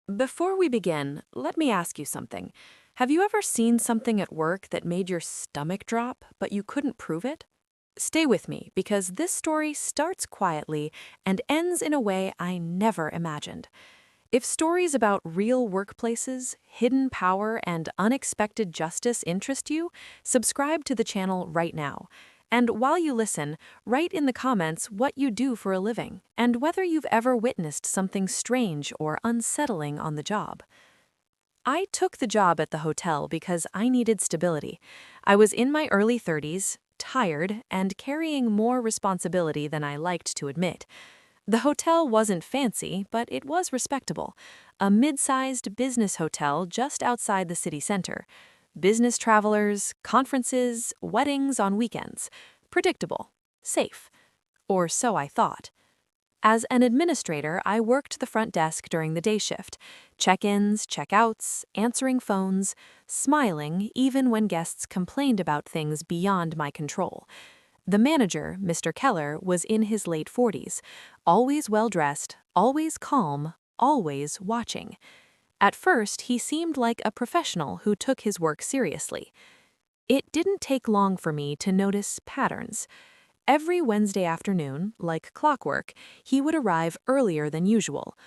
Before we begin, let me ask you something. Have you ever seen something at work that made your stomach drop, but you couldn't prove it? Stay with me because this story starts quietly and ends in a way I never imagined. If stories about real workplaces, hidden power, and unexpected justice interest you, subscribe to the channel right now. And while you listen, write in the comments what you do for a living and whether you've ever witnessed something strange or unsettling on the job. I took the job at the hotel because I needed stability. I was in my early 30s, tired, and carrying more responsibility than I liked to admit. The hotel wasn't fancy, but it was respectable. A mid-sized business hotel just outside the city center. Business travelers, conferences, weddings on weekends. Predictable. Safe. Or so I thought. As an administrator, I worked the front desk during the day shift. Check-ins, check-outs, answering phones, smiling even when guests complained about things beyond my control. The manager, Mr. Keller, was in his late 40s, always well-dressed, always calm, always watching. At first, he seemed like a professional who took his work seriously. It didn't take long for me to notice patterns. Every Wednesday afternoon, like clockwork, he would arrive earlier than usual.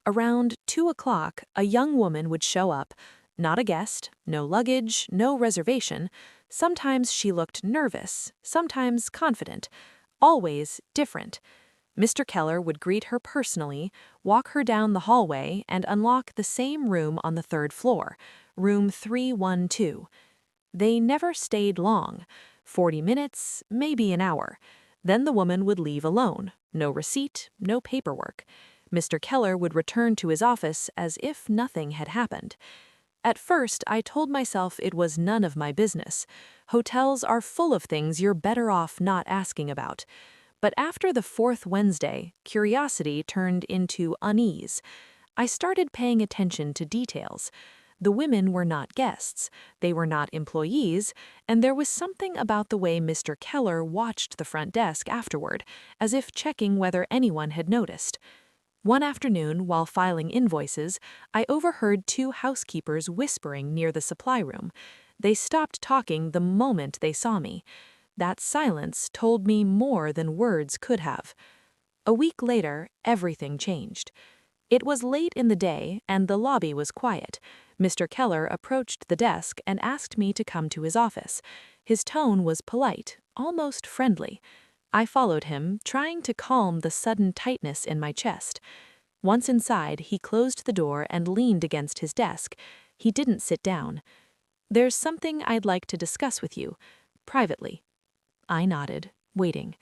Around 2 o'clock, a young woman would show up, not a guest, no luggage, no reservation. Sometimes she looked nervous, sometimes confident, always different. Mr. Keller would greet her personally, walk her down the hallway, and unlock the same room on the third floor, room 312. They never stayed long, 40 minutes, maybe an hour. Then the woman would leave alone, no receipt, no paperwork. Mr. Keller would return to his office as if nothing had happened. At first, I told myself it was none of my business. Hotels are full of things you're better off not asking about. But after the fourth Wednesday, curiosity turned into unease. I started paying attention to details. The women were not guests, they were not employees, and there was something about the way Mr. Keller watched the front desk afterward, as if checking whether anyone had noticed. One afternoon, while filing invoices, I overheard two housekeepers whispering near the supply room. They stopped talking the moment they saw me. That silence told me more than words could have. A week later, everything changed. It was late in the day, and the lobby was quiet. Mr. Keller approached the desk and asked me to come to his office. His tone was polite, almost friendly. I followed him, trying to calm the sudden tightness in my chest. Once inside, he closed the door and leaned against his desk. He didn't sit down. "There's something I'd like to discuss with you, privately." I nodded, waiting.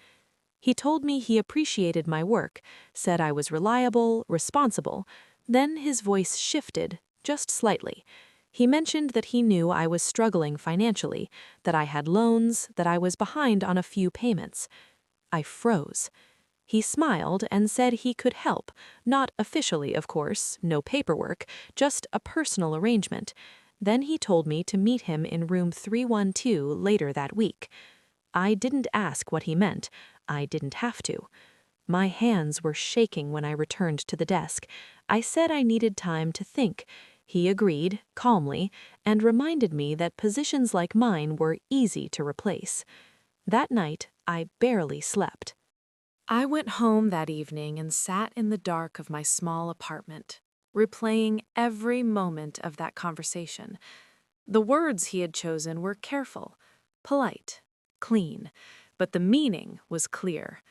He told me he appreciated my work, said I was reliable, responsible. Then his voice shifted, just slightly. He mentioned that he knew I was struggling financially, that I had loans, that I was behind on a few payments. I froze. He smiled and said he could help, not officially, of course, no paperwork, just a personal arrangement. Then he told me to meet him in room 312 later that week. I didn't ask what he meant. I didn't have to. My hands were shaking when I returned to the desk. I said I needed time to think. He agreed, calmly, and reminded me that positions like mine were easy to replace. That night, I barely slept. I went home that evening and sat in the dark of my small apartment, replaying every moment of that conversation. The words he had chosen were careful, polite, clean, but the meaning was clear.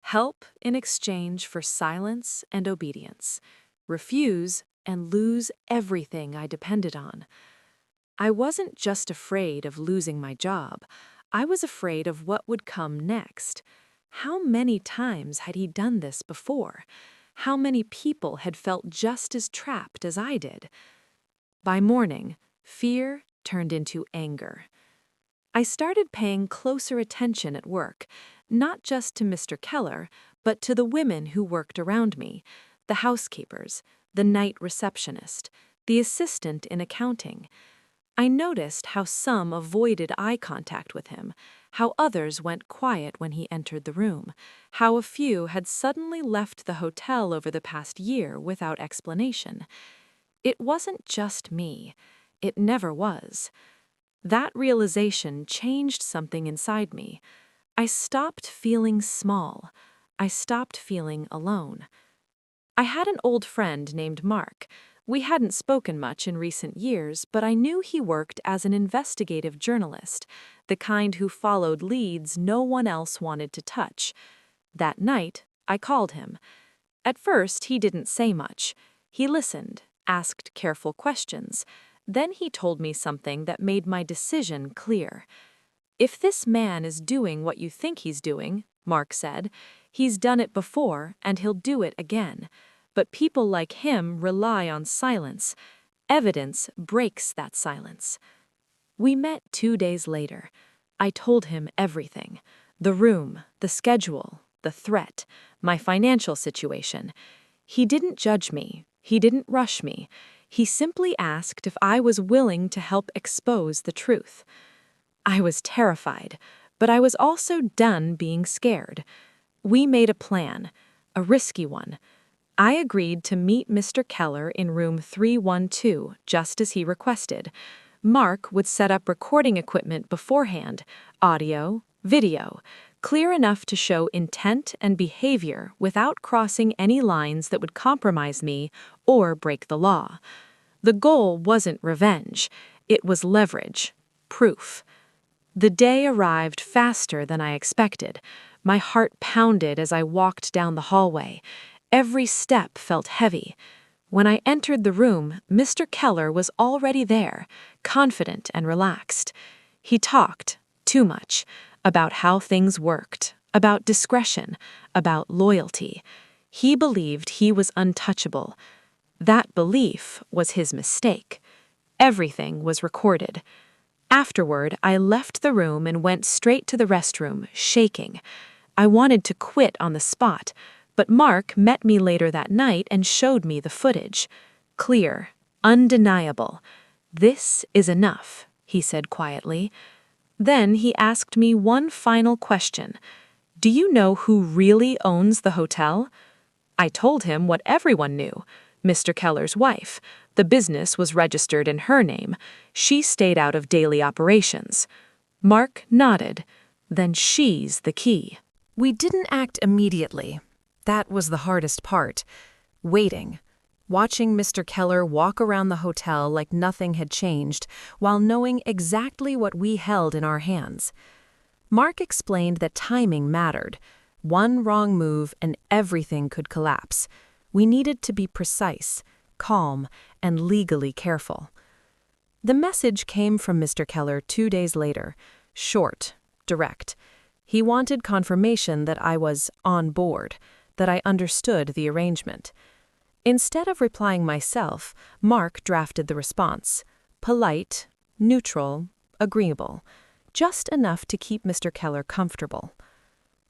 Help in exchange for silence and obedience. Refuse and lose everything I depended on. I wasn't just afraid of losing my job. I was afraid of what would come next. How many times had he done this before? How many people had felt just as trapped as I did? By morning, fear turned into anger. I started paying closer attention at work, not just to Mr. Keller, but to the women who worked around me, the housekeepers, the night receptionist, the assistant in accounting. I noticed how some avoided eye contact with him, how others went quiet when he entered the room, how a few had suddenly left the hotel over the past year without explanation. It wasn't just me. It never was. That realization changed something inside me. I stopped feeling small. I stopped feeling alone. I had an old friend named Mark. We hadn't spoken much in recent years, but I knew he worked as an investigative journalist, the kind who followed leads no one else wanted to touch. That night, I called him. At first, he didn't say much. He listened, asked careful questions. Then he told me something that made my decision clear. "If this man is doing what you think he's doing," Mark said, "he's done it before and he'll do it again. But people like him rely on silence. Evidence breaks that silence." We met 2 days later. I told him everything: the room, the schedule, the threat, my financial situation. He didn't judge me. He didn't rush me. He simply asked if I was willing to help expose the truth. I was terrified, but I was also done being scared. We made a plan, a risky one. I agreed to meet Mr. Keller in room 312, just as he requested. Mark would set up recording equipment beforehand, audio, video, clear enough to show intent and behavior without crossing any lines that would compromise me or break the law. The goal wasn't revenge, it was leverage, proof. The day arrived faster than I expected. My heart pounded as I walked down the hallway. Every step felt heavy. When I entered the room, Mr. Keller was already there, confident and relaxed. He talked, too much, about how things worked, about discretion, about loyalty. He believed he was untouchable. That belief was his mistake. Everything was recorded. Afterward, I left the room and went straight to the restroom, shaking. I wanted to quit on the spot, but Mark met me later that night and showed me the footage. Clear, undeniable. "This is enough," he said quietly. Then he asked me one final question. "Do you know who really owns the hotel?" I told him what everyone knew: Mr. Keller's wife. The business was registered in her name. She stayed out of daily operations. Mark nodded. "Then she's the key." We didn't act immediately. That was the hardest part. Waiting. Watching Mr. Keller walk around the hotel like nothing had changed, while knowing exactly what we held in our hands. Mark explained that timing mattered. One wrong move and everything could collapse. We needed to be precise, calm, and legally careful. The message came from Mr. Keller 2 days later, short, direct. He wanted confirmation that I was on board, that I understood the arrangement. Instead of replying myself, Mark drafted the response: polite, neutral, agreeable, just enough to keep Mr. Keller comfortable.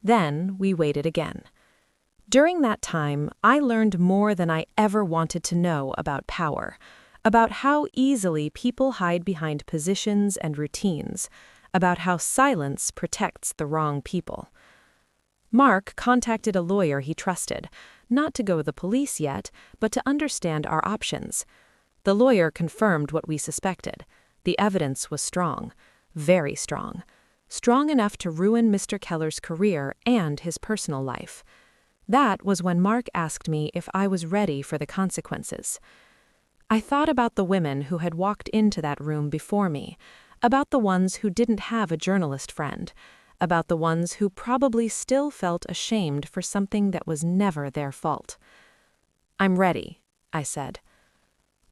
Then we waited again. During that time, I learned more than I ever wanted to know about power, about how easily people hide behind positions and routines, about how silence protects the wrong people. Mark contacted a lawyer he trusted, not to go to the police yet, but to understand our options. The lawyer confirmed what we suspected. The evidence was strong, very strong, strong enough to ruin Mr. Keller's career and his personal life. That was when Mark asked me if I was ready for the consequences. I thought about the women who had walked into that room before me, about the ones who didn't have a journalist friend, about the ones who probably still felt ashamed for something that was never their fault. "I'm ready," I said.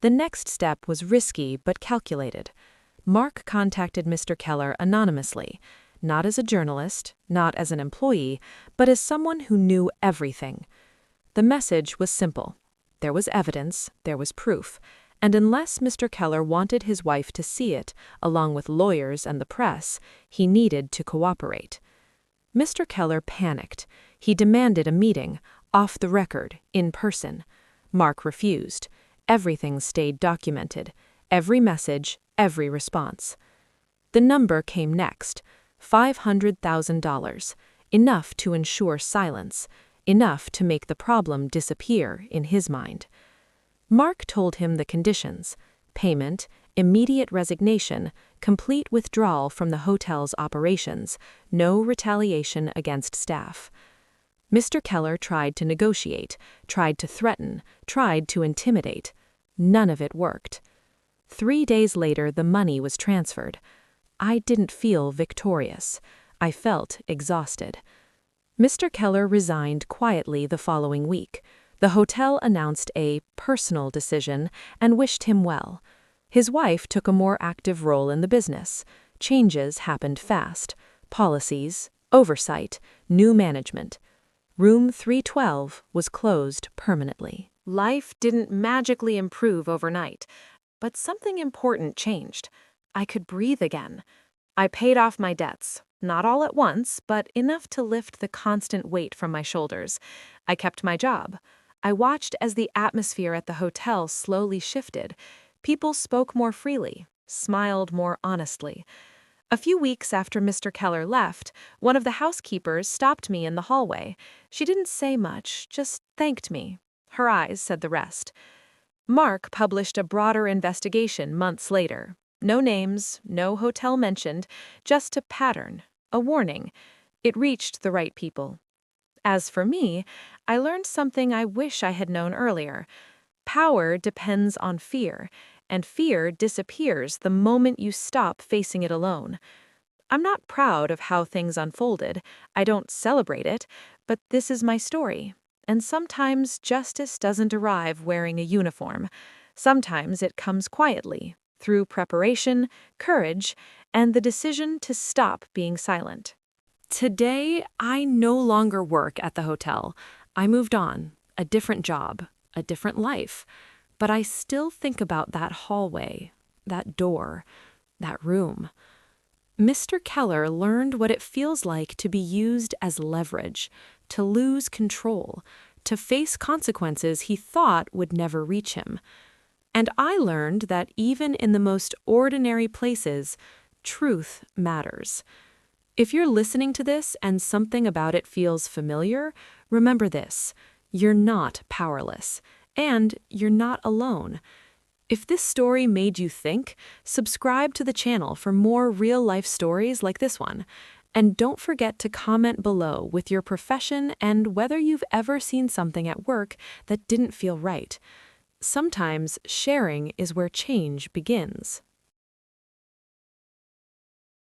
The next step was risky but calculated. Mark contacted Mr. Keller anonymously, not as a journalist, not as an employee, but as someone who knew everything. The message was simple. There was evidence, there was proof, and unless Mr. Keller wanted his wife to see it, along with lawyers and the press, he needed to cooperate. Mr. Keller panicked. He demanded a meeting, off the record, in person. Mark refused. Everything stayed documented. Every message, every response. The number came next: $500,000, enough to ensure silence, enough to make the problem disappear in his mind. Mark told him the conditions: payment, immediate resignation, complete withdrawal from the hotel's operations, no retaliation against staff. Mr. Keller tried to negotiate, tried to threaten, tried to intimidate. None of it worked. 3 days later, the money was transferred. I didn't feel victorious. I felt exhausted. Mr. Keller resigned quietly the following week. The hotel announced a personal decision and wished him well. His wife took a more active role in the business. Changes happened fast. Policies, oversight, new management. Room 312 was closed permanently. Life didn't magically improve overnight, but something important changed. I could breathe again. I paid off my debts, not all at once, but enough to lift the constant weight from my shoulders. I kept my job. I watched as the atmosphere at the hotel slowly shifted. People spoke more freely, smiled more honestly. A few weeks after Mr. Keller left, one of the housekeepers stopped me in the hallway. She didn't say much, just thanked me. Her eyes said the rest. Mark published a broader investigation months later. No names, no hotel mentioned, just a pattern, a warning. It reached the right people. As for me, I learned something I wish I had known earlier. Power depends on fear, and fear disappears the moment you stop facing it alone. I'm not proud of how things unfolded. I don't celebrate it, but this is my story. And sometimes justice doesn't arrive wearing a uniform. Sometimes it comes quietly, through preparation, courage, and the decision to stop being silent. Today, I no longer work at the hotel. I moved on, a different job, a different life. But I still think about that hallway, that door, that room. Mr. Keller learned what it feels like to be used as leverage, to lose control, to face consequences he thought would never reach him. And I learned that even in the most ordinary places, truth matters. If you're listening to this and something about it feels familiar, remember this: you're not powerless, and you're not alone. If this story made you think, subscribe to the channel for more real-life stories like this one. And don't forget to comment below with your profession and whether you've ever seen something at work that didn't feel right. Sometimes sharing is where change begins.